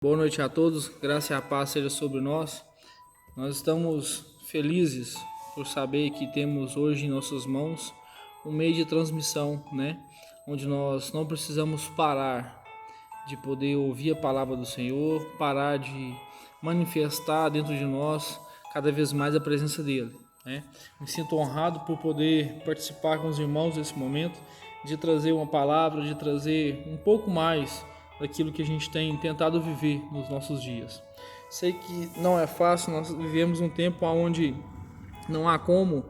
Boa noite a todos, graça e a paz seja sobre nós. Nós estamos felizes por saber que temos hoje em nossas mãos um meio de transmissão, onde nós não precisamos parar de poder ouvir a palavra do Senhor, parar de manifestar dentro de nós cada vez mais a presença dele. Me sinto honrado por poder participar com os irmãos nesse momento, de trazer uma palavra, de trazer um pouco mais daquilo que a gente tem tentado viver nos nossos dias. Sei que não é fácil, nós vivemos um tempo onde não há como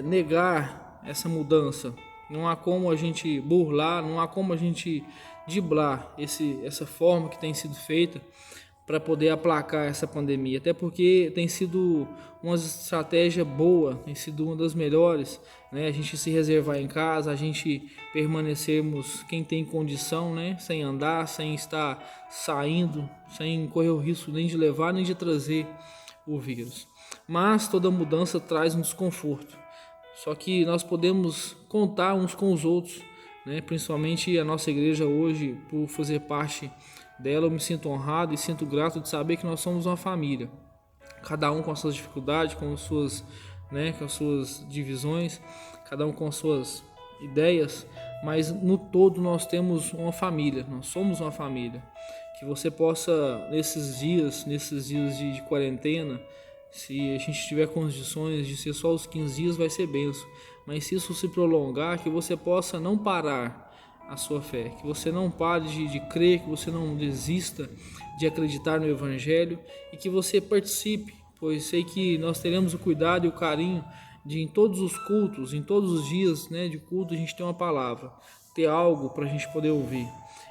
negar essa mudança, não há como a gente burlar, não há como a gente driblar essa forma que tem sido feita para poder aplacar essa pandemia, até porque tem sido uma estratégia boa, tem sido uma das melhores, a gente se reservar em casa, a gente permanecermos quem tem condição, sem andar, sem estar saindo, sem correr o risco nem de levar nem de trazer o vírus. Mas toda mudança traz um desconforto, só que nós podemos contar uns com os outros, principalmente a nossa igreja hoje, por fazer parte dela. Eu me sinto honrado e sinto grato de saber que nós somos uma família, cada um com as suas dificuldades, com as suas divisões, cada um com as suas ideias, mas no todo nós temos uma família, nós somos uma família. Que você possa, nesses dias de quarentena, se a gente tiver condições de ser só os 15 dias, vai ser benção, mas se isso se prolongar, que você possa não parar a sua fé, que você não pare de crer, que você não desista de acreditar no Evangelho e que você participe, pois sei que nós teremos o cuidado e o carinho de, em todos os cultos, em todos os dias de culto, a gente ter uma palavra, ter algo para a gente poder ouvir.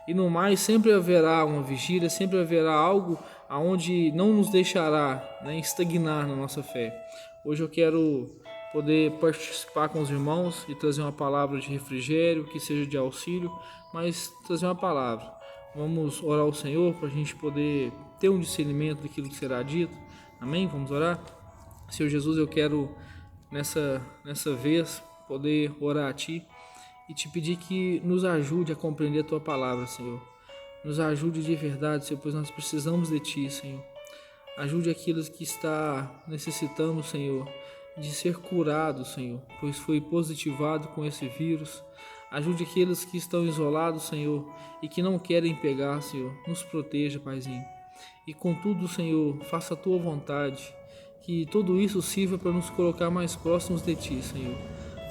E no mais, sempre haverá uma vigília, sempre haverá algo aonde não nos deixará estagnar na nossa fé. Hoje eu quero poder participar com os irmãos e trazer uma palavra de refrigério, que seja de auxílio, mas trazer uma palavra. Vamos orar ao Senhor para a gente poder ter um discernimento daquilo que será dito. Amém? Vamos orar? Senhor Jesus, eu quero nessa vez poder orar a Ti e Te pedir que nos ajude a compreender a Tua palavra, Senhor. Nos ajude de verdade, Senhor, pois nós precisamos de Ti, Senhor. Ajude aqueles que está necessitando, Senhor, de ser curado, Senhor, pois foi positivado com esse vírus. Ajude aqueles que estão isolados, Senhor, e que não querem pegar, Senhor. Nos proteja, Paizinho. E contudo, Senhor, faça a Tua vontade, que tudo isso sirva para nos colocar mais próximos de Ti, Senhor.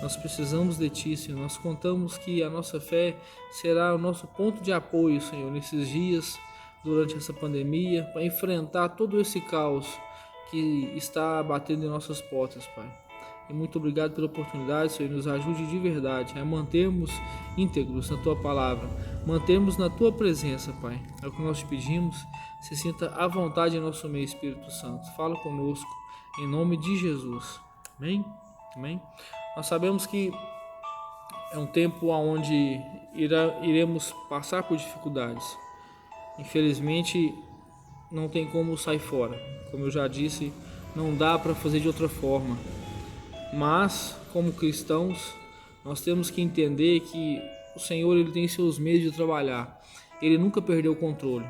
Nós precisamos de Ti, Senhor. Nós contamos que a nossa fé será o nosso ponto de apoio, Senhor, nesses dias, durante essa pandemia, para enfrentar todo esse caos que está batendo em nossas portas, Pai. E muito obrigado pela oportunidade, Senhor. Nos ajude de verdade a mantermos íntegros na Tua palavra, mantermos na Tua presença, Pai. É o que nós te pedimos. Se sinta à vontade em nosso meio, Espírito Santo. Fala conosco, em nome de Jesus. Amém? Amém? Nós sabemos que é um tempo onde iremos passar por dificuldades. Infelizmente, não tem como sair fora. Como eu já disse, não dá para fazer de outra forma. Mas, como cristãos, nós temos que entender que o Senhor ele tem seus meios de trabalhar. Ele nunca perdeu o controle.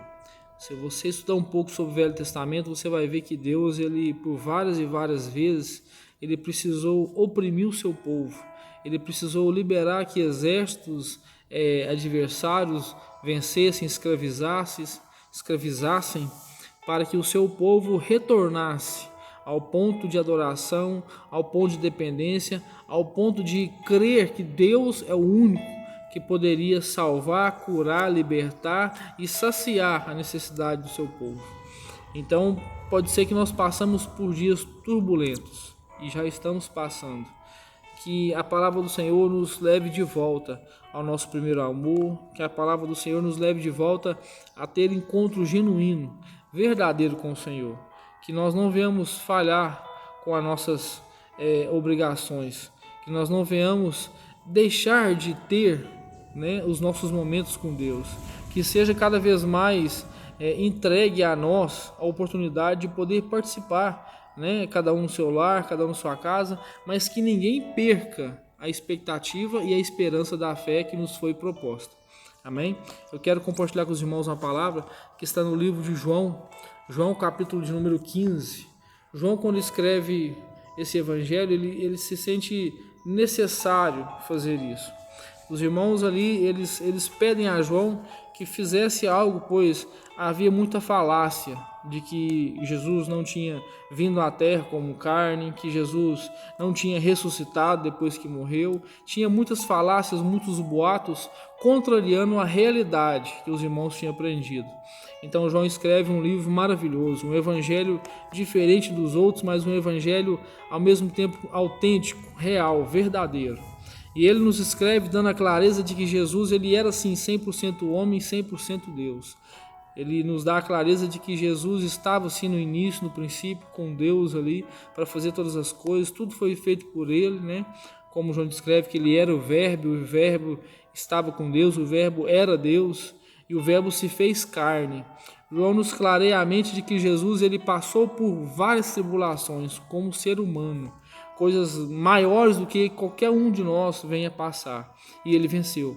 Se você estudar um pouco sobre o Velho Testamento, você vai ver que Deus, ele por várias e várias vezes, ele precisou oprimir o seu povo. Ele precisou liberar que exércitos adversários vencessem, escravizassem, para que o seu povo retornasse ao ponto de adoração, ao ponto de dependência, ao ponto de crer que Deus é o único que poderia salvar, curar, libertar e saciar a necessidade do seu povo. Então, pode ser que nós passamos por dias turbulentos, e já estamos passando. Que a palavra do Senhor nos leve de volta ao nosso primeiro amor, que a palavra do Senhor nos leve de volta a ter encontro genuíno, verdadeiro com o Senhor. Que nós não venhamos falhar com as nossas obrigações, que nós não venhamos deixar de ter os nossos momentos com Deus, que seja cada vez mais entregue a nós a oportunidade de poder participar, cada um no seu lar, cada um na sua casa, mas que ninguém perca a expectativa e a esperança da fé que nos foi proposta. Amém? Eu quero compartilhar com os irmãos uma palavra que está no livro de João, capítulo de número 15. João, quando escreve esse evangelho, ele se sente necessário fazer isso. Os irmãos ali, eles pedem a João que fizesse algo, pois havia muita falácia de que Jesus não tinha vindo à terra como carne, que Jesus não tinha ressuscitado depois que morreu. Tinha muitas falácias, muitos boatos, contrariando a realidade que os irmãos tinham aprendido. Então João escreve um livro maravilhoso, um evangelho diferente dos outros, mas um evangelho ao mesmo tempo autêntico, real, verdadeiro. E ele nos escreve dando a clareza de que Jesus ele era sim 100% homem e 100% Deus. Ele nos dá a clareza de que Jesus estava assim no início, no princípio, com Deus ali para fazer todas as coisas. Tudo foi feito por ele, né? Como João descreve que ele era o Verbo estava com Deus, o Verbo era Deus e o Verbo se fez carne. João nos clareia a mente de que Jesus ele passou por várias tribulações como ser humano, coisas maiores do que qualquer um de nós venha passar, e ele venceu.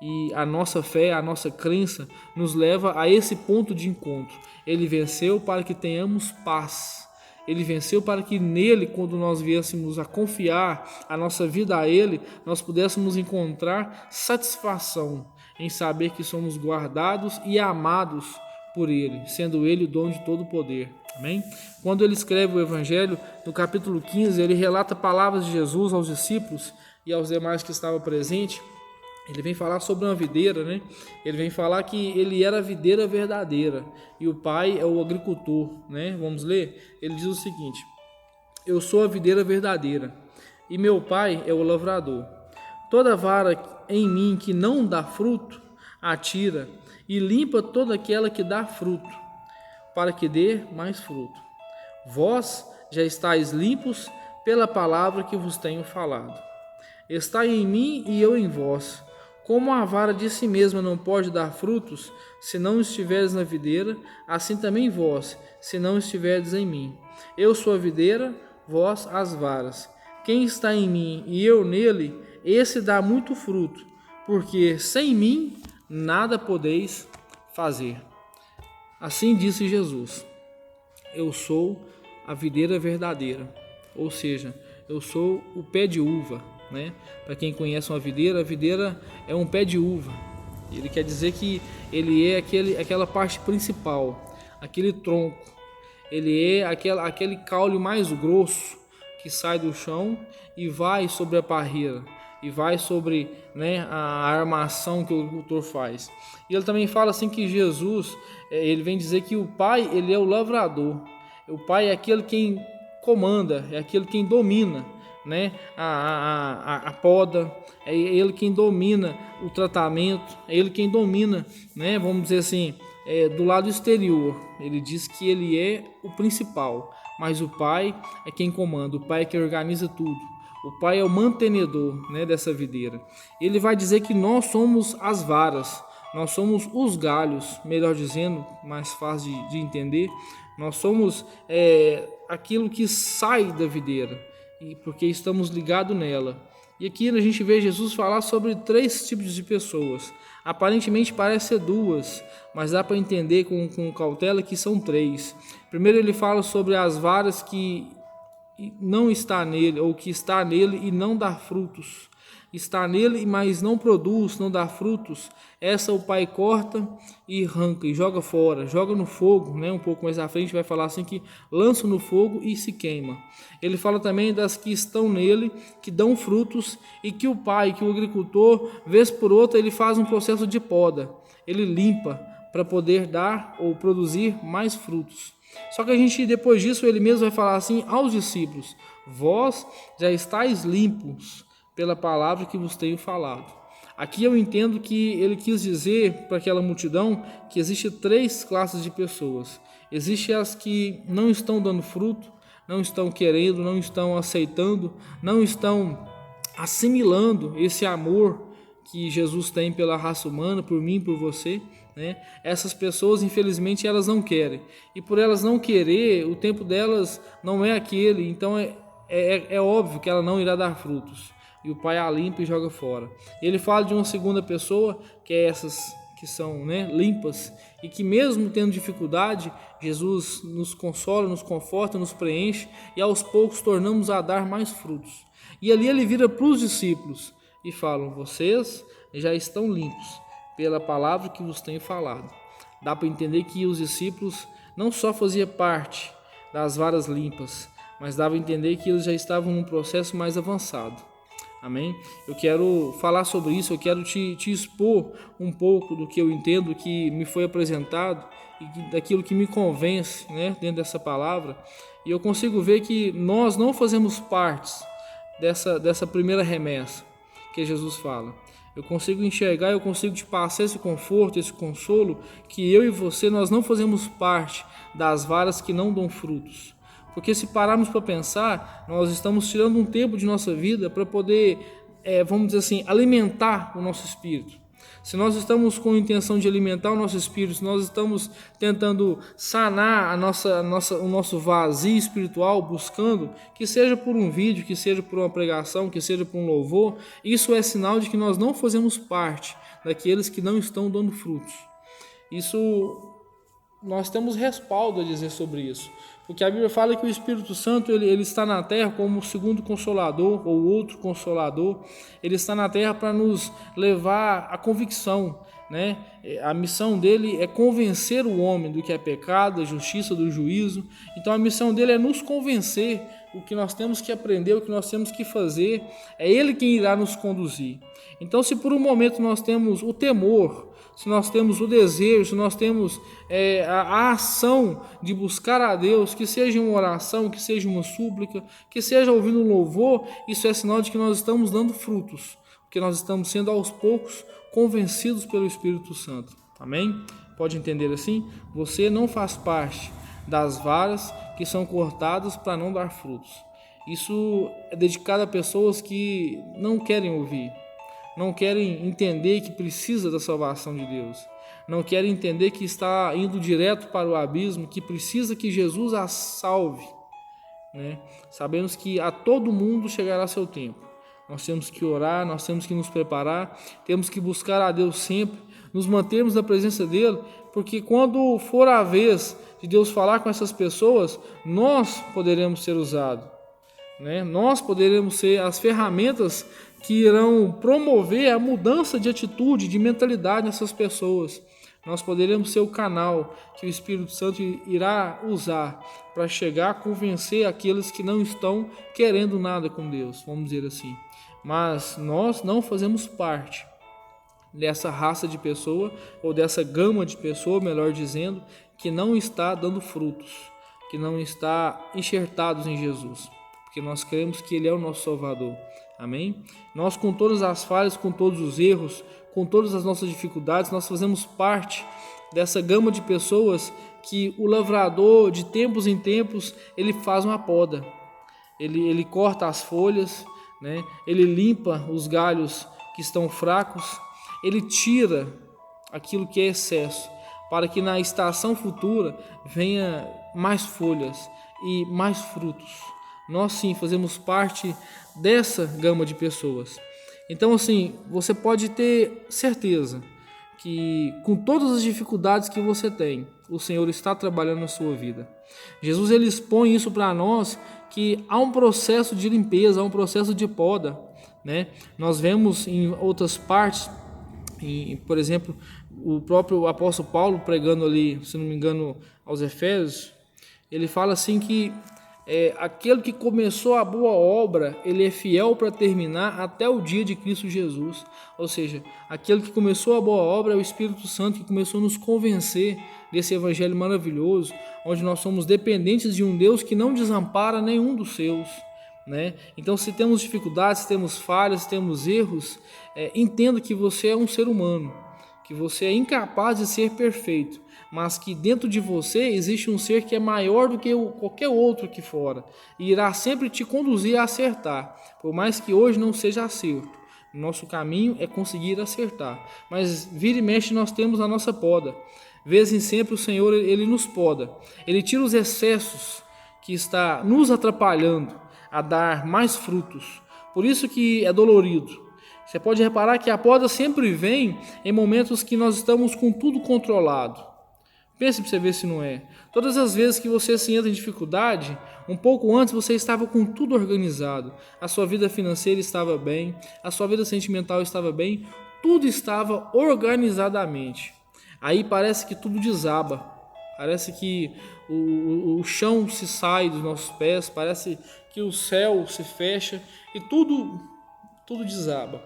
E a nossa fé, a nossa crença nos leva a esse ponto de encontro. Ele venceu para que tenhamos paz. Ele venceu para que nele, quando nós viéssemos a confiar a nossa vida a ele, nós pudéssemos encontrar satisfação em saber que somos guardados e amados por ele, sendo ele o dono de todo o poder. Amém? Quando ele escreve o Evangelho, no capítulo 15, ele relata palavras de Jesus aos discípulos e aos demais que estavam presentes. Ele vem falar sobre uma videira, né? Ele vem falar que ele era a videira verdadeira e o Pai é o agricultor, né? Vamos ler? Ele diz o seguinte: eu sou a videira verdadeira e meu Pai é o lavrador. Toda vara em mim que não dá fruto, atira e limpa toda aquela que dá fruto, para que dê mais fruto. Vós já estáis limpos pela palavra que vos tenho falado. Estai em mim e eu em vós. Como a vara de si mesma não pode dar frutos, se não estiveres na videira, assim também vós, se não estiverdes em mim. Eu sou a videira, vós as varas. Quem está em mim e eu nele, esse dá muito fruto, porque sem mim nada podeis fazer. Assim disse Jesus: eu sou a videira verdadeira, ou seja, eu sou o pé de uva, né? Para quem conhece uma videira, a videira é um pé de uva. Ele quer dizer que ele é aquela parte principal, aquele tronco. Ele é aquele caule mais grosso que sai do chão e vai sobre a parreira, e vai sobre, né, a armação que o agricultor faz. E ele também fala assim que Jesus, ele vem dizer que o Pai, ele é o lavrador. O Pai é aquele quem comanda, é aquele quem domina, né, a poda, é ele quem domina o tratamento, é ele quem domina, né, vamos dizer assim, do lado exterior. Ele diz que ele é o principal, mas o Pai é quem comanda, o Pai é quem organiza tudo. O Pai é o mantenedor, né, dessa videira. Ele vai dizer que nós somos as varas, nós somos os galhos, melhor dizendo, mais fácil de entender. Nós somos aquilo que sai da videira, porque estamos ligados nela. E aqui a gente vê Jesus falar sobre 3 tipos de pessoas. Aparentemente parece ser 2, mas dá para entender com cautela que são 3. Primeiro ele fala sobre as varas que não está nele, ou que está nele e não dá frutos. Está nele, mas não produz, não dá frutos. Essa o Pai corta e arranca e joga fora, joga no fogo, né? Um pouco mais à frente vai falar assim que lança no fogo e se queima. Ele fala também das que estão nele, que dão frutos, e que o Pai, que o agricultor, vez por outra, ele faz um processo de poda. Ele limpa para poder dar ou produzir mais frutos. Só que a gente, depois disso, ele mesmo vai falar assim aos discípulos: vós já estáis limpos pela palavra que vos tenho falado. Aqui eu entendo que ele quis dizer para aquela multidão que existe 3 classes de pessoas. Existem as que não estão dando fruto, não estão querendo, não estão aceitando, não estão assimilando esse amor que Jesus tem pela raça humana, por mim, por você, né? Essas pessoas, infelizmente, elas não querem. E por elas não querer, o tempo delas não é aquele. Então é óbvio que ela não irá dar frutos. e o Pai a limpa e joga fora. Ele fala de uma segunda pessoa, que é essas que são, limpas, e que mesmo tendo dificuldade, Jesus nos consola, nos conforta, nos preenche, e aos poucos tornamos a dar mais frutos. E ali ele vira para os discípulos e fala: vocês já estão limpos pela palavra que vos tenho falado. Dá para entender que os discípulos não só faziam parte das varas limpas, mas dava a entender que eles já estavam num processo mais avançado. Amém? Eu quero falar sobre isso, eu quero te expor um pouco do que eu entendo, que me foi apresentado e daquilo que me convence, dentro dessa palavra. E eu consigo ver que nós não fazemos parte dessa primeira remessa que Jesus fala. Eu consigo enxergar, eu consigo te passar esse conforto, esse consolo, que eu e você, nós não fazemos parte das varas que não dão frutos. Porque se pararmos para pensar, nós estamos tirando um tempo de nossa vida para poder, vamos dizer assim, alimentar o nosso espírito. Se nós estamos com a intenção de alimentar o nosso espírito, se nós estamos tentando sanar o nosso vazio espiritual, buscando, que seja por um vídeo, que seja por uma pregação, que seja por um louvor, isso é sinal de que nós não fazemos parte daqueles que não estão dando frutos. Isso, nós temos respaldo a dizer sobre isso. Porque a Bíblia fala que o Espírito Santo ele está na terra como o segundo consolador ou outro consolador. Ele está na terra para nos levar à convicção. A missão dele é convencer o homem do que é pecado, da justiça, do juízo. Então a missão dele é nos convencer o que nós temos que aprender, o que nós temos que fazer. É ele quem irá nos conduzir. Então, se por um momento nós temos o temor, se nós temos o desejo, se nós temos a ação de buscar a Deus, que seja uma oração, que seja uma súplica, que seja ouvindo um louvor, isso é sinal de que nós estamos dando frutos, porque nós estamos sendo aos poucos convencidos pelo Espírito Santo. Amém? Pode entender assim? Você não faz parte das varas que são cortadas para não dar frutos. Isso é dedicado a pessoas que não querem ouvir, não querem entender que precisa da salvação de Deus, não querem entender que está indo direto para o abismo, que precisa que Jesus a salve. Sabemos que a todo mundo chegará seu tempo. Nós temos que orar, nós temos que nos preparar, temos que buscar a Deus sempre, nos mantermos na presença dele, porque quando for a vez de Deus falar com essas pessoas, nós poderemos ser usados. Nós poderemos ser as ferramentas que irão promover a mudança de atitude, de mentalidade nessas pessoas. Nós poderemos ser o canal que o Espírito Santo irá usar para chegar a convencer aqueles que não estão querendo nada com Deus, vamos dizer assim. Mas nós não fazemos parte dessa raça de pessoa, ou dessa gama de pessoa, melhor dizendo, que não está dando frutos, que não está enxertados em Jesus. Porque nós cremos que Ele é o nosso Salvador. Amém? Nós, com todas as falhas, com todos os erros, com todas as nossas dificuldades, nós fazemos parte dessa gama de pessoas que o lavrador, de tempos em tempos, ele faz uma poda. Ele corta as folhas, ele limpa os galhos que estão fracos, ele tira aquilo que é excesso, para que na estação futura venha mais folhas e mais frutos. Nós sim fazemos parte dessa gama de pessoas. Então assim, você pode ter certeza que com todas as dificuldades que você tem, o Senhor está trabalhando na sua vida. Jesus ele expõe isso para nós, que há um processo de limpeza, há um processo de poda. Nós vemos em outras partes, por exemplo, o próprio apóstolo Paulo pregando ali, se não me engano, aos Efésios, ele fala assim que aquele que começou a boa obra, ele é fiel para terminar até o dia de Cristo Jesus. Ou seja, aquele que começou a boa obra é o Espírito Santo, que começou a nos convencer desse evangelho maravilhoso, onde nós somos dependentes de um Deus que não desampara nenhum dos seus. Então, se temos dificuldades, se temos falhas, se temos erros, entenda que você é um ser humano, que você é incapaz de ser perfeito, mas que dentro de você existe um ser que é maior do que qualquer outro aqui fora, e irá sempre te conduzir a acertar, por mais que hoje não seja acerto. Nosso caminho é conseguir acertar, mas vira e mexe nós temos a nossa poda. Vez em sempre o Senhor ele nos poda, ele tira os excessos que está nos atrapalhando a dar mais frutos, Por isso que é dolorido. Você pode reparar que a poda sempre vem em momentos que nós estamos com tudo controlado. Pense para você ver se não é. Todas as vezes que você se entra em dificuldade, um pouco antes você estava com tudo organizado. A sua vida financeira estava bem, a sua vida sentimental estava bem, tudo estava organizadamente. Aí parece que tudo desaba, parece que o chão se sai dos nossos pés, parece que o céu se fecha e tudo desaba.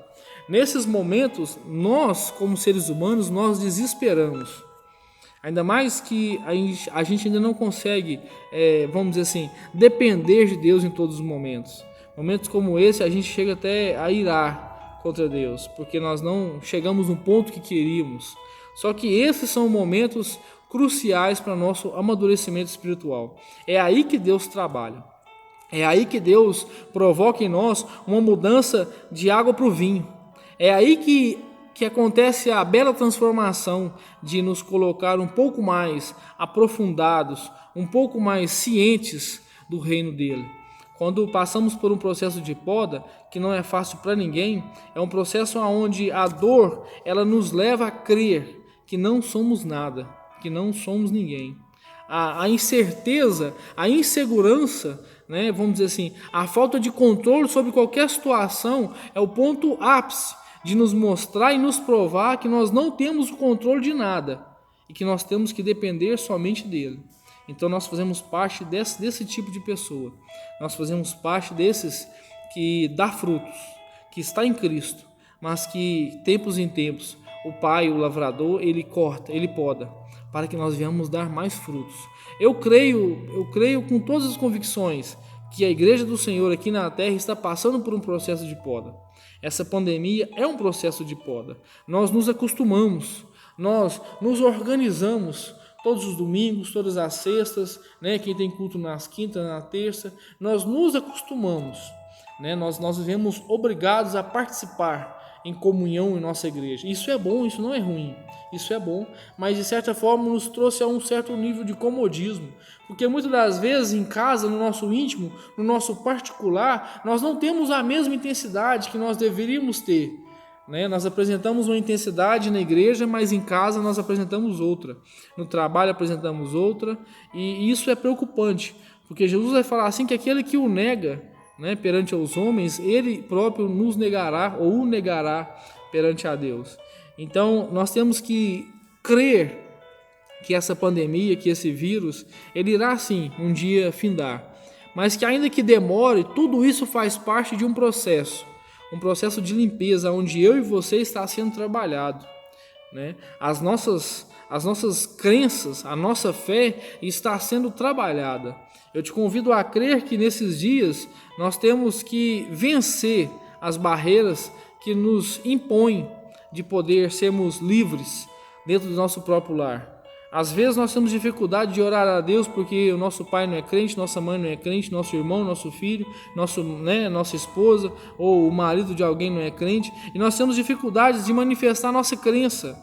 Nesses momentos, nós, como seres humanos, nós desesperamos. Ainda mais que a gente ainda não consegue, vamos dizer assim, depender de Deus em todos os momentos. Momentos como esse, a gente chega até a irar contra Deus, porque nós não chegamos no ponto que queríamos. Só que esses são momentos cruciais para nosso amadurecimento espiritual. É aí que Deus trabalha. É aí que Deus provoca em nós uma mudança de água para o vinho. É aí que acontece a bela transformação de nos colocar um pouco mais aprofundados, um pouco mais cientes do reino dele. Quando passamos por um processo de poda, que não é fácil para ninguém, é um processo onde a dor ela nos leva a crer que não somos nada, que não somos ninguém. A incerteza, a insegurança, né, vamos dizer assim, a falta de controle sobre qualquer situação é o ponto ápice de nos mostrar e nos provar que nós não temos o controle de nada e que nós temos que depender somente dele. Então nós fazemos parte desse tipo de pessoa. Nós fazemos parte desses que dá frutos, que está em Cristo, mas que tempos em tempos o Pai, o lavrador, ele corta, ele poda, para que nós venhamos dar mais frutos. Eu creio com todas as convicções que a Igreja do Senhor aqui na Terra está passando por um processo de poda. Essa pandemia é um processo de poda. Nós nos acostumamos, nós nos organizamos todos os domingos, todas as sextas, né? Quem tem culto nas quintas, na terça, nós nos acostumamos, né? Nós vivemos obrigados a participar em comunhão em nossa igreja. Isso é bom, isso não é ruim. Isso é bom, mas de certa forma nos trouxe a um certo nível de comodismo, porque muitas das vezes em casa, no nosso íntimo, no nosso particular, nós não temos a mesma intensidade que nós deveríamos ter, né? Nós apresentamos uma intensidade na igreja, mas em casa nós apresentamos outra, no trabalho apresentamos outra, e isso é preocupante, porque Jesus vai falar assim que aquele que o nega, né, perante aos homens, ele próprio nos negará ou o negará perante a Deus. Então nós temos que crer que essa pandemia, que esse vírus, ele irá sim um dia findar, mas que ainda que demore, tudo isso faz parte de um processo de limpeza, onde eu e você está sendo trabalhado, né? As nossas crenças, a nossa fé está sendo trabalhada. Eu te convido a crer que nesses dias nós temos que vencer as barreiras que nos impõem de poder sermos livres dentro do nosso próprio lar. Às vezes nós temos dificuldade de orar a Deus porque o nosso pai não é crente, nossa mãe não é crente, nosso irmão, nosso filho, nossa esposa ou o marido de alguém não é crente, e nós temos dificuldades de manifestar nossa crença.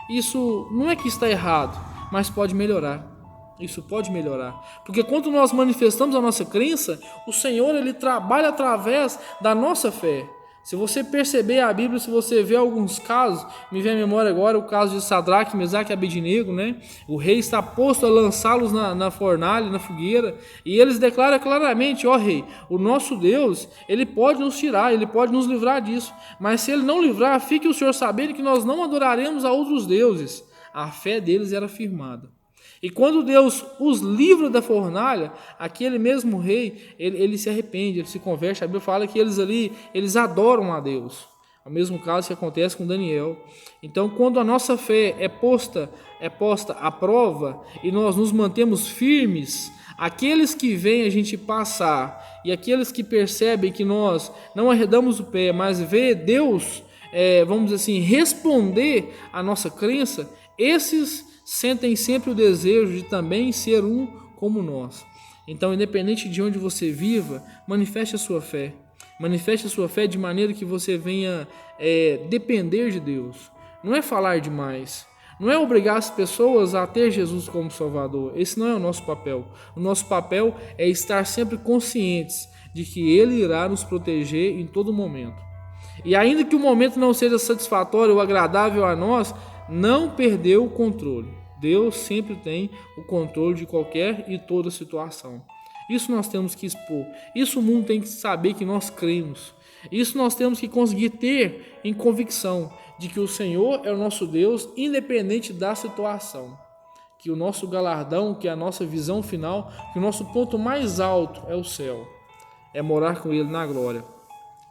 Isso não é que está errado, mas pode melhorar. Isso pode melhorar, porque quando nós manifestamos a nossa crença, o Senhor ele trabalha através da nossa fé. Se você perceber a Bíblia, se você ver alguns casos, me vem à memória agora o caso de Sadraque, Mesaque e Abednego, né? O rei está posto a lançá-los na fornalha, na fogueira, e eles declaram claramente: ó rei, o nosso Deus, ele pode nos tirar, ele pode nos livrar disso, mas se ele não livrar, fique o Senhor sabendo que nós não adoraremos a outros deuses. A fé deles era firmada. E quando Deus os livra da fornalha, aquele mesmo rei, ele se arrepende, ele se converte. A Bíblia fala que eles adoram a Deus. É o mesmo caso que acontece com Daniel. Então, quando a nossa fé é posta à prova e nós nos mantemos firmes, aqueles que veem a gente passar e aqueles que percebem que nós não arredamos o pé, mas vê Deus, vamos dizer assim, responder à nossa crença, esses sentem sempre o desejo de também ser um como nós. Então, independente de onde você viva, manifeste a sua fé. Manifeste a sua fé de maneira que você venha depender de Deus. Não é falar demais. Não é obrigar as pessoas a ter Jesus como Salvador. Esse não é o nosso papel. O nosso papel é estar sempre conscientes de que Ele irá nos proteger em todo momento. E ainda que o momento não seja satisfatório ou agradável a nós, não perdeu o controle. Deus sempre tem o controle de qualquer e toda situação. Isso nós temos que expor. Isso o mundo tem que saber que nós cremos. Isso nós temos que conseguir ter em convicção de que o Senhor é o nosso Deus, independente da situação. Que o nosso galardão, que a nossa visão final, que o nosso ponto mais alto é o céu. É morar com Ele na glória.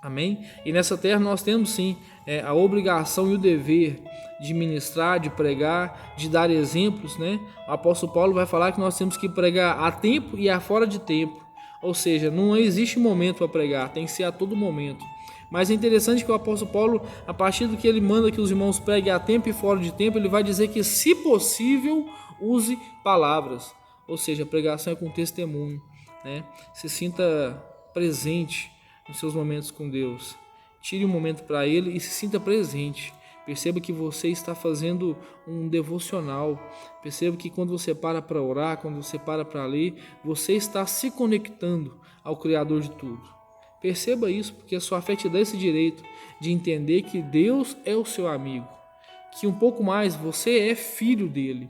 Amém? E nessa terra nós temos sim a obrigação e o dever de ministrar, de pregar, de dar exemplos, né? O apóstolo Paulo vai falar que nós temos que pregar a tempo e a fora de tempo. Ou seja, não existe momento para pregar, tem que ser a todo momento. Mas é interessante que o apóstolo Paulo, a partir do que ele manda que os irmãos preguem a tempo e fora de tempo, ele vai dizer que, se possível, use palavras. Ou seja, a pregação é com testemunho, né? Se sinta presente nos seus momentos com Deus. Tire um momento para Ele e se sinta presente. Perceba que você está fazendo um devocional. Perceba que quando você para orar, quando você para ler, você está se conectando ao Criador de tudo. Perceba isso, porque a sua fé te dá esse direito de entender que Deus é o seu amigo. Que um pouco mais você é filho dele.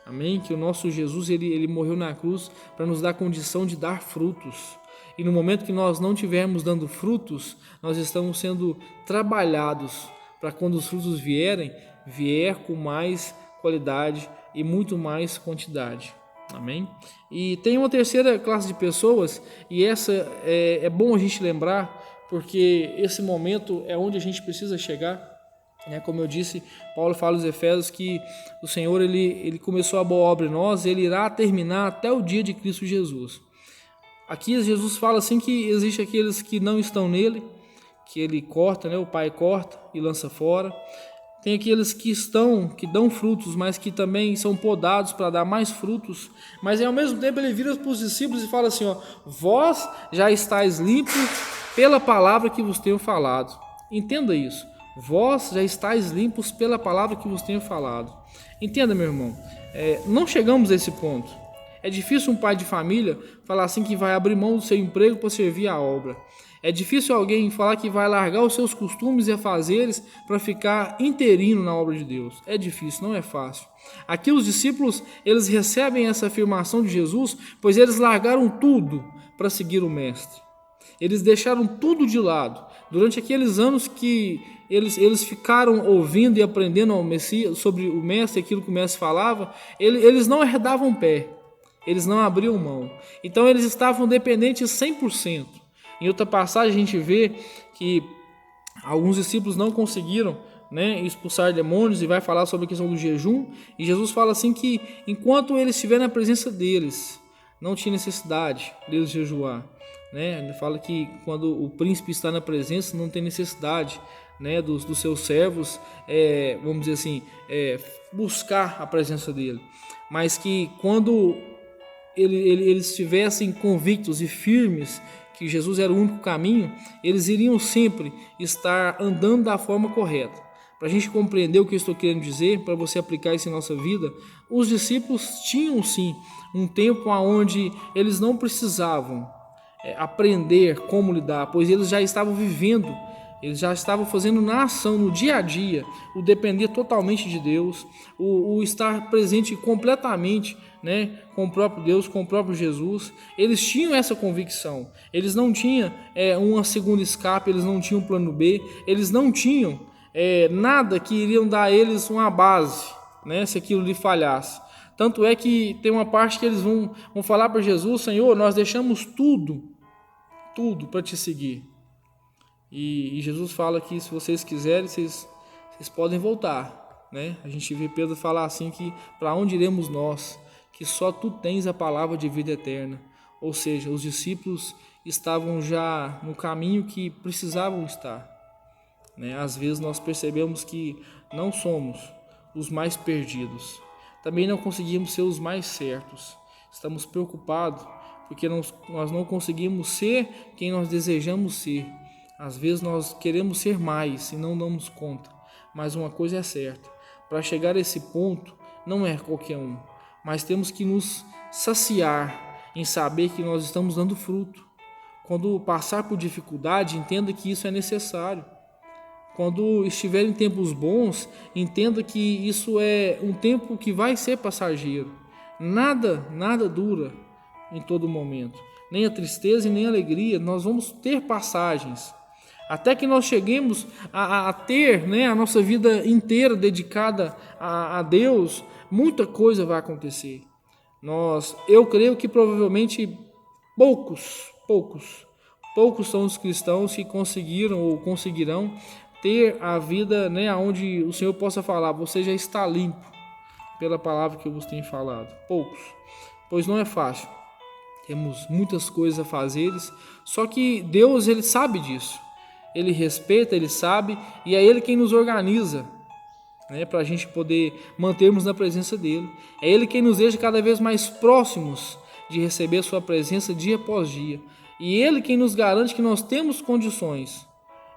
Amém? Que o nosso Jesus ele morreu na cruz para nos dar a condição de dar frutos. E no momento que nós não estivermos dando frutos, nós estamos sendo trabalhados para quando os frutos vier com mais qualidade e muito mais quantidade. Amém? E tem uma terceira classe de pessoas, e essa é bom a gente lembrar, porque esse momento é onde a gente precisa chegar. Como eu disse, Paulo fala aos Efésios que o Senhor ele começou a boa obra em nós, ele irá terminar até o dia de Cristo Jesus. Aqui Jesus fala assim que existe aqueles que não estão nele, que ele corta, o Pai corta e lança fora. Tem aqueles que dão frutos, mas que também são podados para dar mais frutos. Mas ao mesmo tempo ele vira para os discípulos e fala assim, vós já estáis limpos pela palavra que vos tenho falado. Entenda isso. Vós já estáis limpos pela palavra que vos tenho falado. Entenda, meu irmão, não chegamos a esse ponto. É difícil um pai de família falar assim que vai abrir mão do seu emprego para servir a obra. É difícil alguém falar que vai largar os seus costumes e afazeres para ficar interino na obra de Deus. É difícil, não é fácil. Aqui os discípulos, eles recebem essa afirmação de Jesus, pois eles largaram tudo para seguir o Mestre. Eles deixaram tudo de lado. Durante aqueles anos que eles ficaram ouvindo e aprendendo ao Messias, sobre o Mestre, aquilo que o Mestre falava, eles não arredavam pé, eles não abriam mão. Então eles estavam dependentes 100%. Em outra passagem a gente vê que alguns discípulos não conseguiram expulsar demônios, e vai falar sobre a questão do jejum, e Jesus fala assim que enquanto eles estiverem na presença deles, não tinha necessidade deles jejuar. Ele fala que quando o príncipe está na presença, não tem necessidade dos seus servos, vamos dizer assim, buscar a presença dele, mas que quando eles estivessem convictos e firmes que Jesus era o único caminho, eles iriam sempre estar andando da forma correta. Para a gente compreender o que eu estou querendo dizer, para você aplicar isso em nossa vida, os discípulos tinham sim um tempo onde eles não precisavam aprender como lidar, pois eles já estavam vivendo, eles já estavam fazendo na ação, no dia a dia, o depender totalmente de Deus, o estar presente completamente com o próprio Deus, com o próprio Jesus. Eles tinham essa convicção, eles não tinham uma segunda escape, eles não tinham um plano B, eles não tinham nada que iriam dar a eles uma base, se aquilo lhe falhasse. Tanto é que tem uma parte que eles vão falar para Jesus: Senhor, nós deixamos tudo para te seguir. E Jesus fala que se vocês quiserem, vocês podem voltar. A gente vê Pedro falar assim que para onde iremos nós? Que só tu tens a palavra de vida eterna. Ou seja, os discípulos estavam já no caminho que precisavam estar. Às vezes nós percebemos que não somos os mais perdidos. Também não conseguimos ser os mais certos. Estamos preocupados porque nós não conseguimos ser quem nós desejamos ser. Às vezes nós queremos ser mais e não damos conta. Mas uma coisa é certa: para chegar a esse ponto não é qualquer um. Mas temos que nos saciar em saber que nós estamos dando fruto. Quando passar por dificuldade, entenda que isso é necessário. Quando estiver em tempos bons, entenda que isso é um tempo que vai ser passageiro. Nada dura em todo momento. Nem a tristeza e nem a alegria. Nós vamos ter passagens. Até que nós cheguemos a ter, né, a nossa vida inteira dedicada a Deus, muita coisa vai acontecer. Eu creio que provavelmente poucos são os cristãos que conseguiram ou conseguirão ter a vida, né, onde o Senhor possa falar: você já está limpo pela palavra que eu vos tenho falado. Poucos, pois não é fácil. Temos muitas coisas a fazer, só que Deus, Ele sabe disso. Ele respeita, Ele sabe, e é Ele quem nos organiza, né, para a gente poder mantermos na presença dEle. É Ele quem nos deixa cada vez mais próximos de receber a Sua presença dia após dia. E Ele quem nos garante que nós temos condições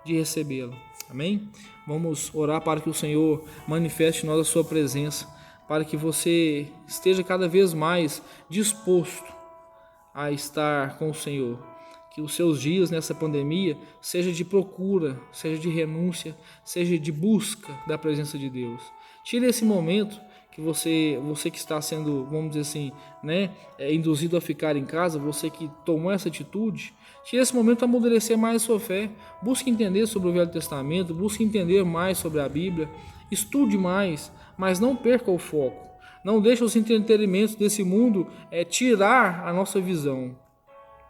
de recebê-lo. Amém? Vamos orar para que o Senhor manifeste em nós a Sua presença, para que você esteja cada vez mais disposto a estar com o Senhor. Que os seus dias nessa pandemia seja de procura, seja de renúncia, seja de busca da presença de Deus. Tire esse momento que você que está sendo, vamos dizer assim, né, induzido a ficar em casa, você que tomou essa atitude, tire esse momento para amadurecer mais a sua fé. Busque entender sobre o Velho Testamento, busque entender mais sobre a Bíblia, estude mais, mas não perca o foco. Não deixe os entretenimentos desse mundo tirar a nossa visão.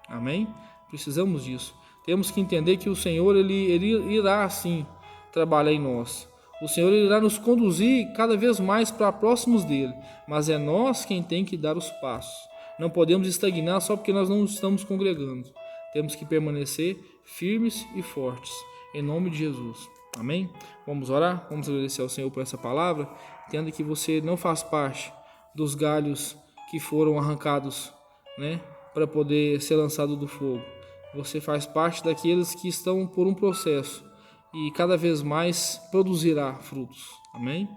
Amém? Precisamos disso. Temos que entender que o Senhor ele irá sim trabalhar em nós. O Senhor irá nos conduzir cada vez mais para próximos dele, mas é nós quem tem que dar os passos. Não podemos estagnar só porque nós não estamos congregando. Temos que permanecer firmes e fortes, em nome de Jesus. Amém? Vamos orar? Vamos agradecer ao Senhor por essa palavra. Entenda que você não faz parte dos galhos que foram arrancados, né, para poder ser lançado do fogo. Você faz parte daqueles que estão por um processo e cada vez mais produzirá frutos. Amém?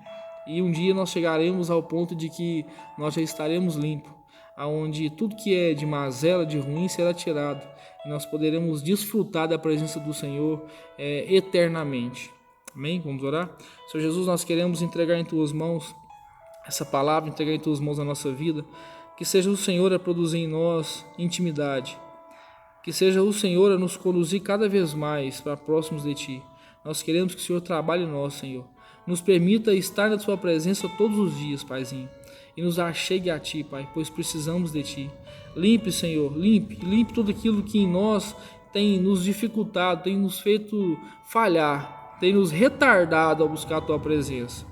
E um dia nós chegaremos ao ponto de que nós já estaremos limpos, aonde tudo que é de mazela, de ruim será tirado, e nós poderemos desfrutar da presença do Senhor eternamente. Amém? Vamos orar? Senhor Jesus, nós queremos entregar em Tuas mãos essa palavra, entregar em Tuas mãos a nossa vida, que seja o Senhor a produzir em nós intimidade, que seja o Senhor a nos conduzir cada vez mais para próximos de Ti. Nós queremos que o Senhor trabalhe em nós, Senhor. Nos permita estar na Sua presença todos os dias, Paizinho, e nos achegue a Ti, Pai, pois precisamos de Ti. Limpe, Senhor, limpe tudo aquilo que em nós tem nos dificultado, tem nos feito falhar, tem nos retardado a buscar a Tua presença.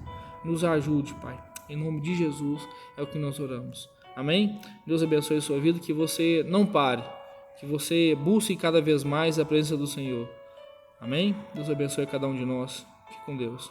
Nos ajude, Pai. Em nome de Jesus é o que nós oramos. Amém? Deus abençoe a sua vida, que você não pare, que você busque cada vez mais a presença do Senhor. Amém? Deus abençoe cada um de nós. Fique com Deus.